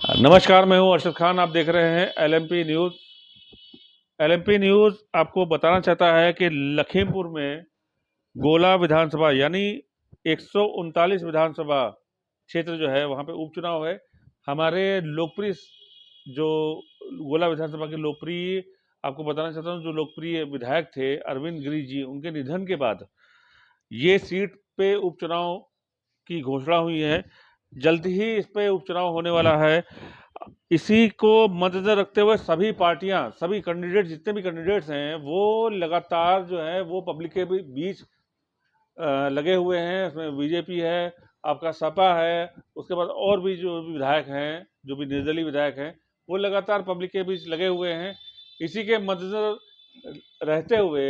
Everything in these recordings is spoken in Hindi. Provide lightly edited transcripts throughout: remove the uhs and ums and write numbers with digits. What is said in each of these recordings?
नमस्कार, मैं हूं अरशद खान। आप देख रहे हैं एलएमपी न्यूज़। एलएमपी न्यूज़ आपको बताना चाहता है कि लखीमपुर में गोला विधानसभा यानी 139 विधानसभा क्षेत्र जो है वहां पे उपचुनाव है। हमारे लोकप्रिय जो गोला विधानसभा के लोकप्रिय, आपको बताना चाहता हूं, जो लोकप्रिय विधायक थे अरविंद गिरी जी, उनके निधन के बाद ये सीट पे उपचुनाव की घोषणा हुई है। जल्द ही इस पे उपचुनाव होने वाला है। इसी को मद्देनजर रखते हुए सभी पार्टियां, सभी कैंडिडेट, जितने भी कैंडिडेट्स हैं, वो लगातार जो है वो पब्लिक के बीच लगे हुए हैं। उसमें बीजेपी है, आपका सपा है, उसके बाद और भी जो भी विधायक हैं, जो भी निर्दलीय विधायक हैं, वो लगातार पब्लिक के बीच लगे हुए हैं। इसी के मद्देनजर रहते हुए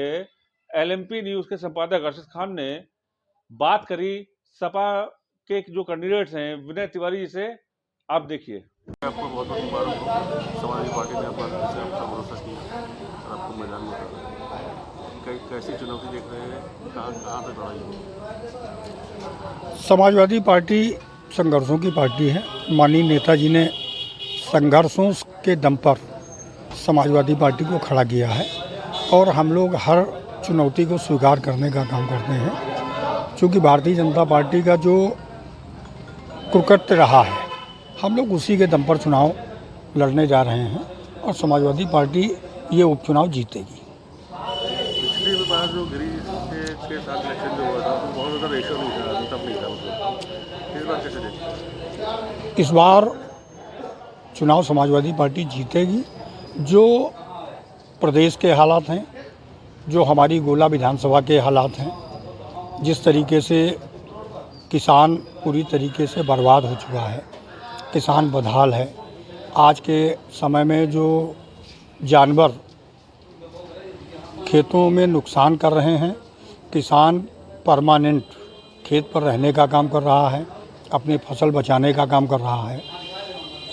एलएमपी न्यूज़ के संपादक अरशद खान ने बात करी सपा के जो कैंडिडेट्स हैं विनय तिवारी जी से। आप देखिए। आपको बहुत बहुत मुबारक हो। समाजवादी पार्टी ने आपका भरोसा किया और आपको मैदान में उतारा। कैसी चुनौती देख रहे हैं, कहाँ तक लड़ाई होगी? समाजवादी पार्टी संघर्षों की पार्टी है। माननीय नेताजी ने संघर्षों के दम पर समाजवादी पार्टी को खड़ा किया है और हम लोग हर चुनौती को स्वीकार करने का काम करते हैं। क्योंकि भारतीय जनता पार्टी का जो कुकृत्य रहा है, हम लोग उसी के दम पर चुनाव लड़ने जा रहे हैं और समाजवादी पार्टी ये उपचुनाव जीतेगी। पिछली बार जो गिरी के साथ इलेक्शन जो हुआ था तो बहुत ज़्यादा रेशो नहीं था, अंतर नहीं था उसमें। इस बार कैसे देखते? इस बार चुनाव समाजवादी पार्टी जीतेगी। जो प्रदेश के हालात हैं, जो हमारी गोला विधानसभा के हालात हैं, जिस तरीके से किसान पूरी तरीके से बर्बाद हो चुका है, किसान बदहाल है। आज के समय में जो जानवर खेतों में नुकसान कर रहे हैं, किसान परमानेंट खेत पर रहने का काम कर रहा है, अपनी फसल बचाने का काम कर रहा है।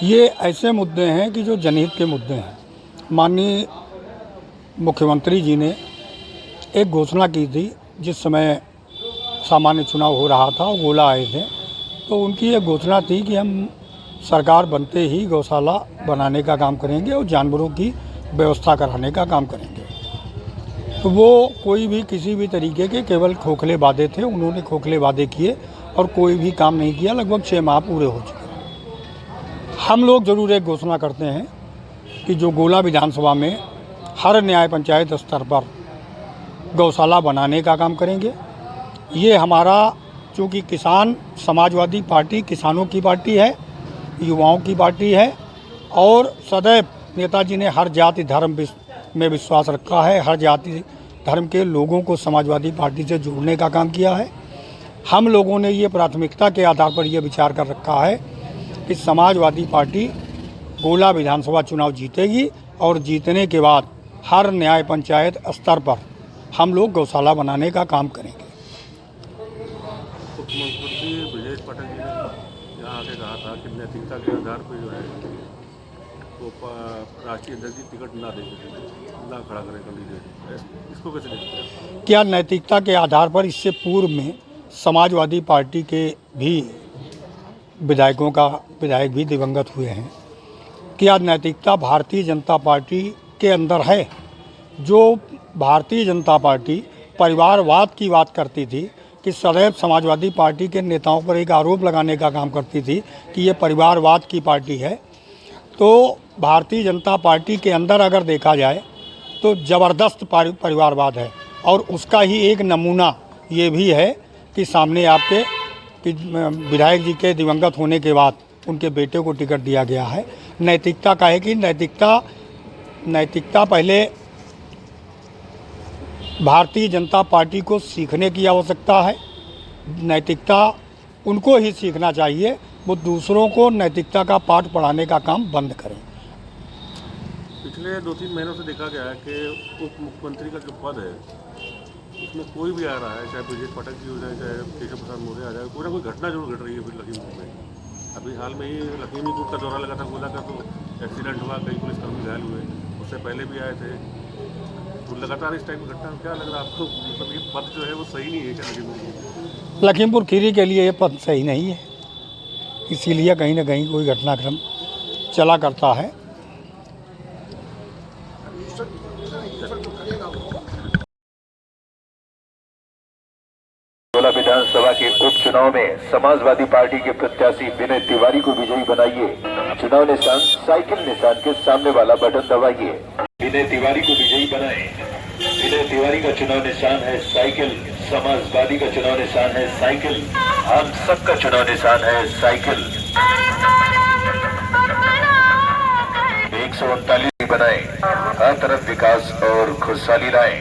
ये ऐसे मुद्दे हैं कि जो जनहित के मुद्दे हैं। माननीय मुख्यमंत्री जी ने एक घोषणा की थी जिस समय सामान्य चुनाव हो रहा था, गोला आए थे, तो उनकी एक घोषणा थी कि हम सरकार बनते ही गौशाला बनाने का काम करेंगे और जानवरों की व्यवस्था कराने का काम करेंगे। तो वो कोई भी किसी भी तरीके के केवल खोखले वादे थे। उन्होंने खोखले वादे किए और कोई भी काम नहीं किया। लगभग 6 माह पूरे हो चुके हैं। हम लोग ज़रूर एक घोषणा करते हैं कि जो गोला विधानसभा में हर न्याय पंचायत स्तर पर गौशाला बनाने का काम करेंगे। ये हमारा, चूँकि किसान समाजवादी पार्टी किसानों की पार्टी है, युवाओं की पार्टी है और सदैव नेताजी ने हर जाति धर्म में विश्वास रखा है। हर जाति धर्म के लोगों को समाजवादी पार्टी से जोड़ने का काम किया है। हम लोगों ने ये प्राथमिकता के आधार पर यह विचार कर रखा है कि समाजवादी पार्टी गोला विधानसभा चुनाव जीतेगी और जीतने के बाद हर न्याय पंचायत स्तर पर हम लोग गौशाला बनाने का काम करेंगे। मुख्यमंत्री ब्रजेश पाठक जी ने यहाँ आके कहा था कि नैतिकता के आधार पर जो है वो राष्ट्रीय अध्यक्ष की टिकट ना खड़ा करें कैंडिडेट। इसको कैसे देखते हैं? क्या नैतिकता के आधार पर इससे पूर्व में समाजवादी पार्टी के भी विधायक भी दिवंगत हुए हैं। क्या नैतिकता भारतीय जनता पार्टी के अंदर है? जो भारतीय जनता पार्टी परिवारवाद की बात करती थी कि सदैव समाजवादी पार्टी के नेताओं पर एक आरोप लगाने का काम करती थी कि ये परिवारवाद की पार्टी है, तो भारतीय जनता पार्टी के अंदर अगर देखा जाए तो ज़बरदस्त परिवारवाद है। और उसका ही एक नमूना ये भी है कि सामने आपके कि विधायक जी के दिवंगत होने के बाद उनके बेटे को टिकट दिया गया है। नैतिकता का है कि नैतिकता पहले भारतीय जनता पार्टी को सीखने की आवश्यकता है। नैतिकता उनको ही सीखना चाहिए, वो दूसरों को नैतिकता का पाठ पढ़ाने का काम बंद करें। पिछले 2-3 महीनों से देखा गया है कि उप मुख्यमंत्री का जो पद है उसमें कोई भी आ रहा है, चाहे ब्रजेश पाठक जी हो जाए, चाहे केशव प्रसाद मौर्य आ जाए, कोई ना कोई घटना जरूर घट रही है। फिर लखीमपुर में अभी हाल में ही लखीमपुर का दौरा लगा था गोला का, तो एक्सीडेंट हुआ, कई पुलिसकर्मी घायल हुए। उससे पहले भी आए थे। तो लगातार इस टाइप की घटना, क्या लग रहा है आपको? मतलब ये पद जो है वो सही नहीं है क्या लखीमपुर खीरी के लिए ये पद सही नहीं है, इसीलिए कहीं ना कहीं कोई घटनाक्रम चला करता है। गोला विधानसभा के उपचुनाव में समाजवादी पार्टी के प्रत्याशी विनय तिवारी को विजयी बनाइए। चुनाव निशान साइकिल निशान के सामने वाला बटन दबाइए। विनय तिवारी को विजयी बनाएं। विनय तिवारी का चुनाव निशान है साइकिल, समाजवादी का चुनाव निशान है साइकिल, हम सबका चुनाव निशान है साइकिल। 139 बनाएं, हर तरफ विकास और खुशहाली लाएं।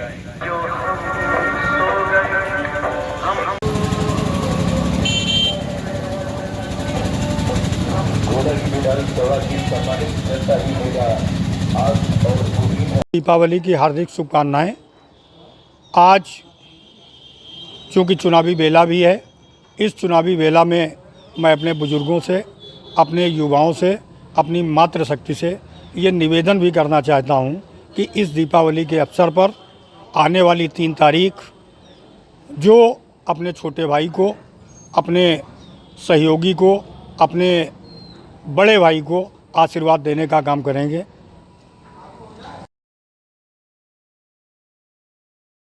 दीपावली की हार्दिक शुभकामनाएं। आज चूँकि चुनावी बेला भी है, इस चुनावी बेला में मैं अपने बुजुर्गों से, अपने युवाओं से, अपनी मातृशक्ति से ये निवेदन भी करना चाहता हूँ कि इस दीपावली के अवसर पर आने वाली 3 तारीख जो अपने छोटे भाई को, अपने सहयोगी को, अपने बड़े भाई को आशीर्वाद देने का काम करेंगे।